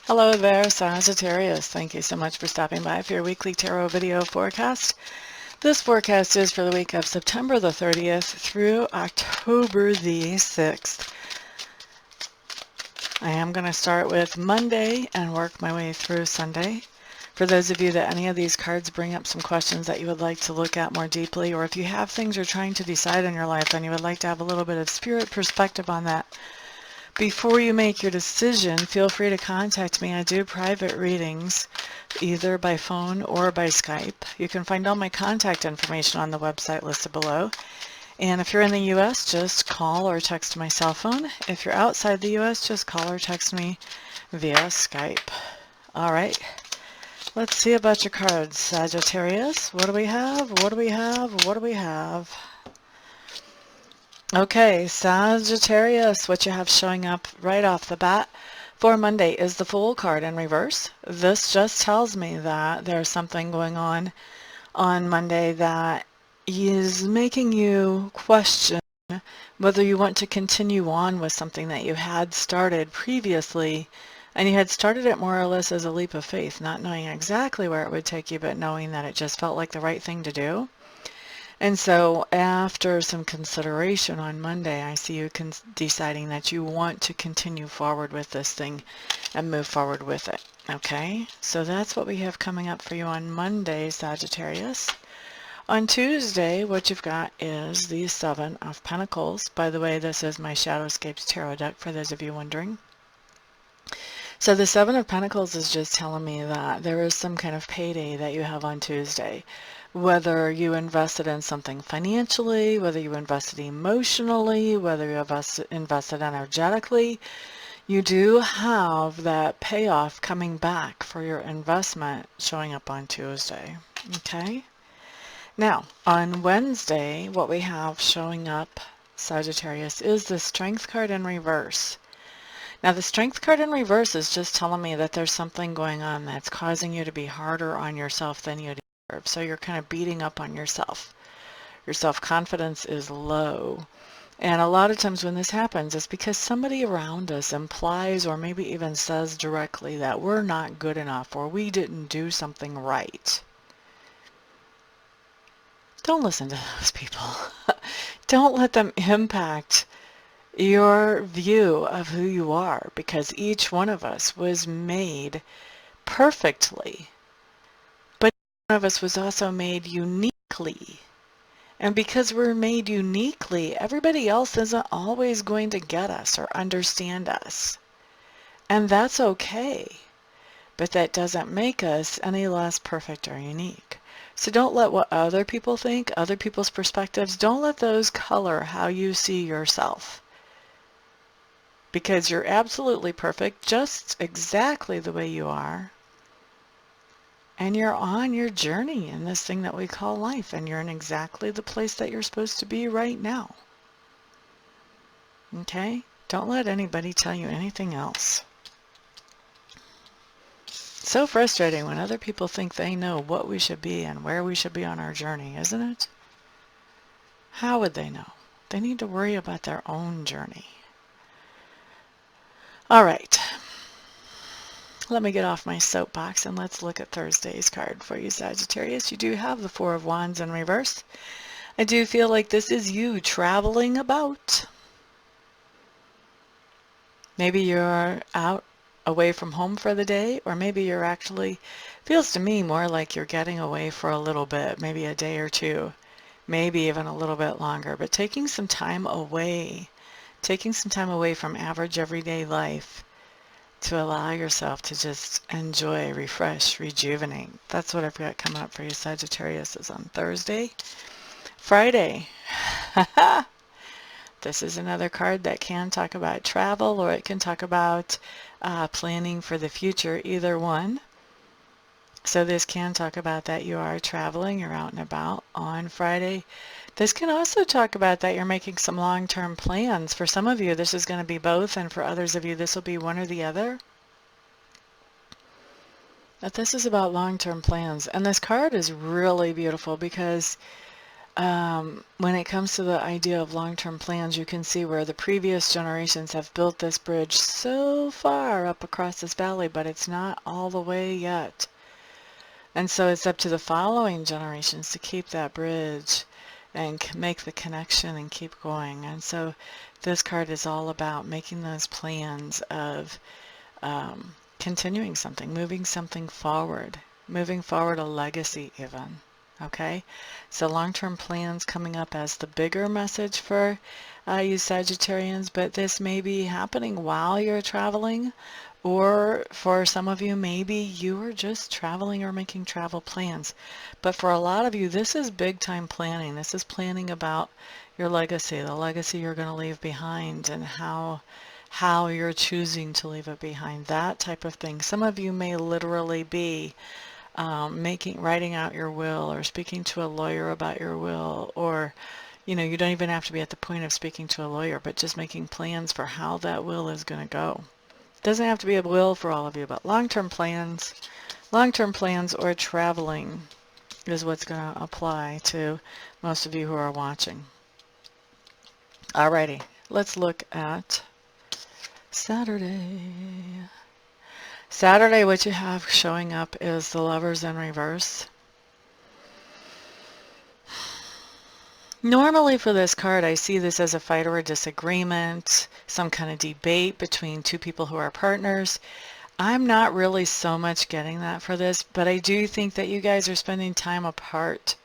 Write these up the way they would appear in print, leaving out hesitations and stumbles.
Hello there, Sagittarius. Thank you so much for stopping by for your weekly tarot video forecast. This forecast is for the week of September the 30th through October the 6th. I am going to start with Monday and work my way through Sunday. For those of you that any of these cards bring up some questions that you would like to look at more deeply, or if you have things you're trying to decide in your life and you would like to have a little bit of spirit perspective on that, before you make your decision, feel free to contact me. I do private readings, either by phone or by Skype. You can find all my contact information on the website listed below. And if you're in the U.S., just call or text my cell phone. If you're outside the U.S., just call or text me via Skype. All right, let's see about your cards, Sagittarius. What do we have? What do we have? What do we have? Okay, Sagittarius, what you have showing up right off the bat for Monday is the Fool card in reverse. This just tells me that there's something going on Monday that is making you question whether you want to continue on with something that you had started previously, and you had started it more or less as a leap of faith, not knowing exactly where it would take you, but knowing that it just felt like the right thing to do. And so after some consideration on Monday, I see you deciding that you want to continue forward with this thing and move forward with it. Okay, so that's what we have coming up for you on Monday, Sagittarius. On Tuesday, what you've got is the Seven of Pentacles. By the way, this is my Shadowscapes Tarot deck for those of you wondering. So the Seven of Pentacles is just telling me that there is some kind of payday that you have on Tuesday. Whether you invested in something financially, whether you invested emotionally, whether you invested energetically, you do have that payoff coming back for your investment showing up on Tuesday. Okay? Now, on Wednesday, what we have showing up, Sagittarius, is the Strength card in reverse. Now, the Strength card in reverse is just telling me that there's something going on that's causing you to be harder on yourself than you deserve. So you're kind of beating up on yourself. Your self-confidence is low. And a lot of times when this happens, it's because somebody around us implies or maybe even says directly that we're not good enough or we didn't do something right. Don't listen to those people. Don't let them impact your view of who you are, because each one of us was made perfectly, but each one of us was also made uniquely. And because we're made uniquely, everybody else isn't always going to get us or understand us. And that's okay. But that doesn't make us any less perfect or unique. So don't let what other people think, other people's perspectives, don't let those color how you see yourself. Because you're absolutely perfect, just exactly the way you are. And you're on your journey in this thing that we call life, and you're in exactly the place that you're supposed to be right now. Okay? Don't let anybody tell you anything else. So frustrating when other people think they know what we should be and where we should be on our journey, isn't it? How would they know? They need to worry about their own journey. All right. Let me get off my soapbox and let's look at Thursday's card for you, Sagittarius. You do have the Four of Wands in reverse. I do feel like this is you traveling about. Maybe you're out away from home for the day, or maybe you're actually, feels to me more like you're getting away for a little bit, maybe a day or two, maybe even a little bit longer, but taking some time away from average everyday life to allow yourself to just enjoy, refresh, rejuvenate. That's what I've got coming up for you, Sagittarius, is on Thursday. Friday. This is another card that can talk about travel, or it can talk about planning for the future, either one. So this can talk about that you are traveling, you're out and about on Friday. This can also talk about that you're making some long-term plans. For some of you, this is going to be both, and for others of you, this will be one or the other. But this is about long-term plans. And this card is really beautiful because when it comes to the idea of long-term plans, you can see where the previous generations have built this bridge so far up across this valley, but it's not all the way yet. And so it's up to the following generations to keep that bridge and make the connection and keep going. And so this card is all about making those plans of continuing something, moving forward a legacy even. Okay, so long-term plans coming up as the bigger message for you Sagittarians, but this may be happening while you're traveling, or for some of you, maybe you are just traveling or making travel plans. But for a lot of you, this is big time planning. This is planning about your legacy, the legacy you're going to leave behind, and how you're choosing to leave it behind, that type of thing. Some of you may literally be writing out your will, or speaking to a lawyer about your will, or you don't even have to be at the point of speaking to a lawyer, but just making plans for how that will is going to go. Doesn't have to be a will for all of you, but long-term plans or traveling is what's going to apply to most of you who are watching. Alrighty, let's look at Saturday. Saturday, what you have showing up is the Lovers in reverse. Normally for this card, I see this as a fight or a disagreement, some kind of debate between two people who are partners. I'm not really so much getting that for this, but I do think that you guys are spending time apart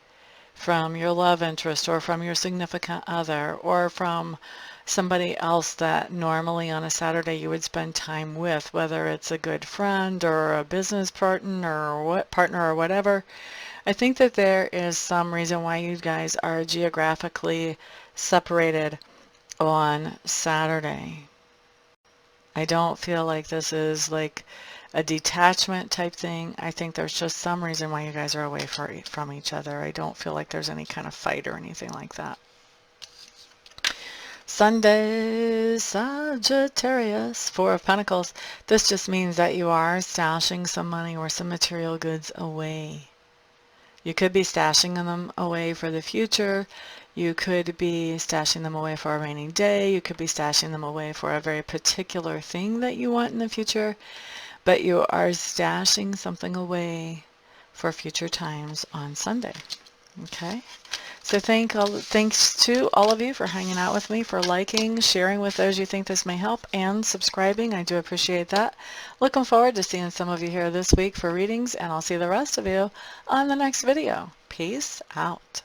from your love interest, or from your significant other, or from somebody else that normally on a Saturday you would spend time with, whether it's a good friend or a business partner or whatever. I think that there is some reason why you guys are geographically separated on Saturday. I don't feel like this is like a detachment type thing. I think there's just some reason why you guys are away from each other. I don't feel like there's any kind of fight or anything like that. Sunday, Sagittarius, Four of Pentacles. This just means that you are stashing some money or some material goods away. You could be stashing them away for the future. You could be stashing them away for a rainy day. You could be stashing them away for a very particular thing that you want in the future. But you are stashing something away for future times on Sunday. Okay? So thanks to all of you for hanging out with me, for liking, sharing with those you think this may help, and subscribing. I do appreciate that. Looking forward to seeing some of you here this week for readings, and I'll see the rest of you on the next video. Peace out.